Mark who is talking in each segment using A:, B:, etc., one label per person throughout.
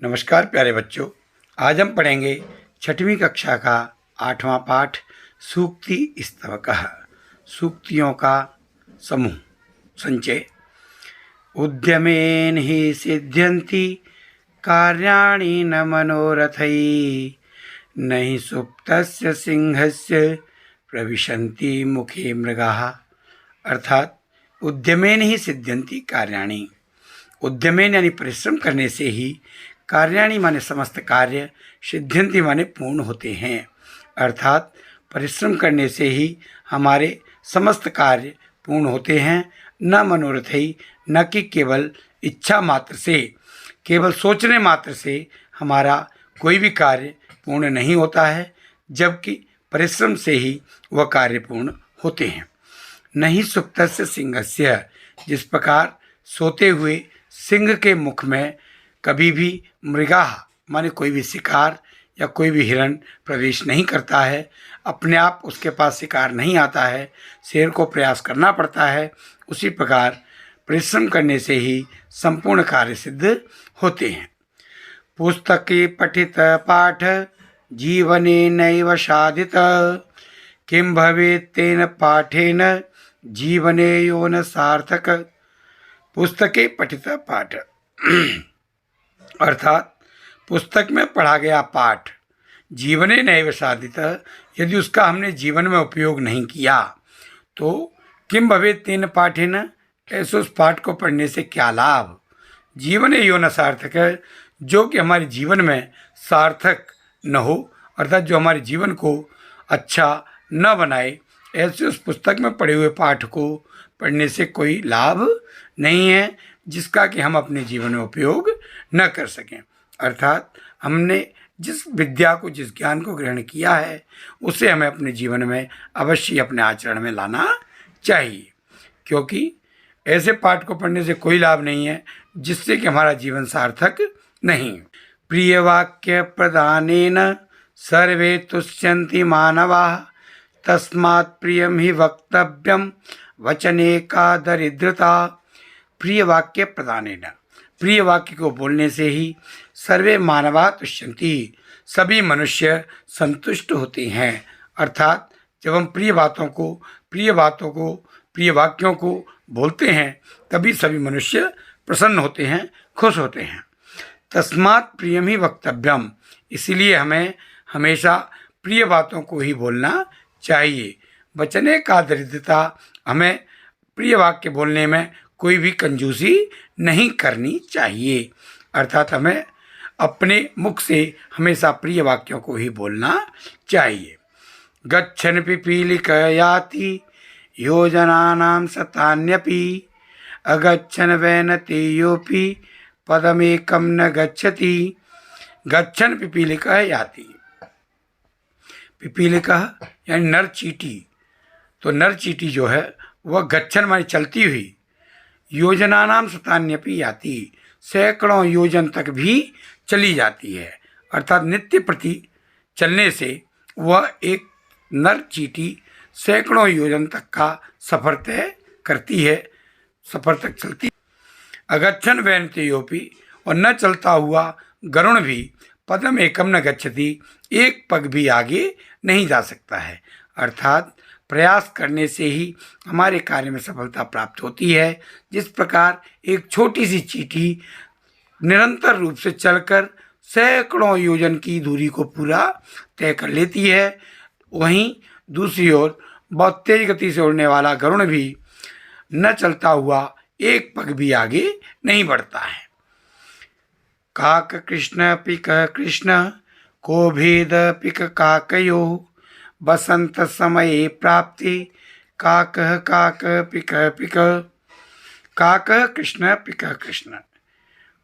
A: नमस्कार प्यारे बच्चों, आज हम पढ़ेंगे छठवीं कक्षा का 8वां पाठ सूक्ति स्तवकः। सूक्तियों का समूह संचय। उद्यमेन हि सिद्ध्यन्ति कार्याणि न मनोरथैः, न हि सुप्तस्य सिंहस्य प्रविशन्ति मुखे मृगाः। अर्थात उद्यमेन ही सिद्ध्यन्ति कार्याणि, उद्यमेन यानी परिश्रम करने से ही, कार्याणि माने समस्त कार्य, सिद्ध्यन्ति माने पूर्ण होते हैं। अर्थात परिश्रम करने से ही हमारे समस्त कार्य पूर्ण होते हैं। न मनोरथई, न कि केवल इच्छा मात्र से, केवल सोचने मात्र से हमारा कोई भी कार्य पूर्ण नहीं होता है, जबकि परिश्रम से ही वह कार्य पूर्ण होते हैं। नहीं सुप्तस्य सिंहस्य, जिस प्रकार सोते हुए सिंह के मुख में कभी भी मृगाः माने कोई भी शिकार या कोई भी हिरण प्रवेश नहीं करता है, अपने आप उसके पास शिकार नहीं आता है, शेर को प्रयास करना पड़ता है, उसी प्रकार परिश्रम करने से ही संपूर्ण कार्य सिद्ध होते हैं। पुस्तके पठित पाठ जीवने नैव साधित, किं भवेत् तेन पाठेन जीवने यो न सार्थक। पुस्तके पठित पाठ अर्थात पुस्तक में पढ़ा गया पाठ जीवने नैव साधित, यदि उसका हमने जीवन में उपयोग नहीं किया तो किम भवेत् तेन पाठेन, ऐसे उस पाठ को पढ़ने से क्या लाभ। जीवने यो न सार्थक, जो कि हमारे जीवन में सार्थक न हो, अर्थात जो हमारे जीवन को अच्छा न बनाए, ऐसे उस पुस्तक में पढ़े हुए पाठ को पढ़ने से कोई लाभ नहीं है, जिसका कि हम अपने जीवन में उपयोग न कर सकें। अर्थात हमने जिस विद्या को, जिस ज्ञान को ग्रहण किया है, उसे हमें अपने जीवन में अवश्य अपने आचरण में लाना चाहिए, क्योंकि ऐसे पाठ को पढ़ने से कोई लाभ नहीं है जिससे कि हमारा जीवन सार्थक नहीं। प्रिय वाक्य प्रदानेन सर्वे तुष्यन्ति मानवाः, तस्मात् प्रियम ही वक्तव्यम वचने का दरिद्रता। प्रिय वाक्य प्रदानेन, प्रिय वाक्य को बोलने से ही सर्वे मानवा तुष्यन्ति, सभी मनुष्य संतुष्ट होते हैं। अर्थात जब हम प्रिय वाक्यों को बोलते हैं, तभी सभी मनुष्य प्रसन्न होते हैं, खुश होते हैं। तस्मात् प्रियम ही वक्तव्यम, इसीलिए हमें हमेशा प्रिय बातों को ही बोलना चाहिए। वचने का दरिद्रता, हमें प्रिय वाक्य बोलने में कोई भी कंजूसी नहीं करनी चाहिए। अर्थात हमें अपने मुख से हमेशा प्रिय वाक्यों को ही बोलना चाहिए। गच्छन् पिपीलिक याति योजनानां शतान्यपि, अगच्छन् वैनते योऽपि पदमेकं न गच्छति। गच्छन् पिपीलिक याति, पिपीलिका यानी नर चींटी, तो नर चींटी जो है वह गच्छन माने चलती हुई, योजनानाम शतान्यपि याति, सैकड़ों योजन तक भी चली जाती है। अर्थात नित्य प्रति चलने से वह एक नर चींटी सैकड़ों योजन तक का सफर तय करती है, सफर तक चलती। अगच्छन वैनते योऽपि, और न चलता हुआ गरुण भी पदम एकम न गच्छति, एक पग भी आगे नहीं जा सकता है। अर्थात प्रयास करने से ही हमारे कार्य में सफलता प्राप्त होती है। जिस प्रकार एक छोटी सी चींटी निरंतर रूप से चलकर सैकड़ों योजन की दूरी को पूरा तय कर लेती है, वहीं दूसरी ओर बहुत तेज गति से उड़ने वाला गरुड़ भी न चलता हुआ एक पग भी आगे नहीं बढ़ता है। काक कृष्ण पिक कृष्ण, को भेद पिक काकयो, बसंत समय प्राप्ति काक काक पिक पिक। काक कृष्ण पिक कृष्ण,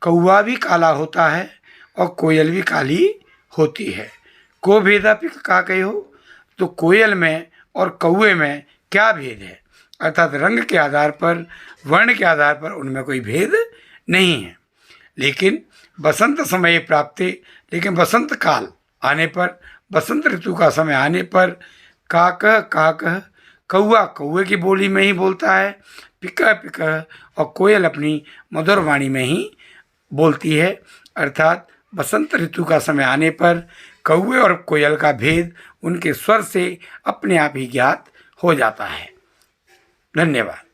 A: कौवा भी काला होता है और कोयल भी काली होती है। को भेदा पिक काकयो, तो कोयल में और कौवे में क्या भेद है। अर्थात रंग के आधार पर, वर्ण के आधार पर उनमें कोई भेद नहीं है। लेकिन बसंत समय प्राप्ति, लेकिन बसंत काल आने पर, बसंत ऋतु का समय आने पर काक काक, कौवा कौवे की बोली में ही बोलता है, पिक पिक, और कोयल अपनी मधुर वाणी में ही बोलती है। अर्थात बसंत ऋतु का समय आने पर कौवे और कोयल का भेद उनके स्वर से अपने आप ही ज्ञात हो जाता है। धन्यवाद।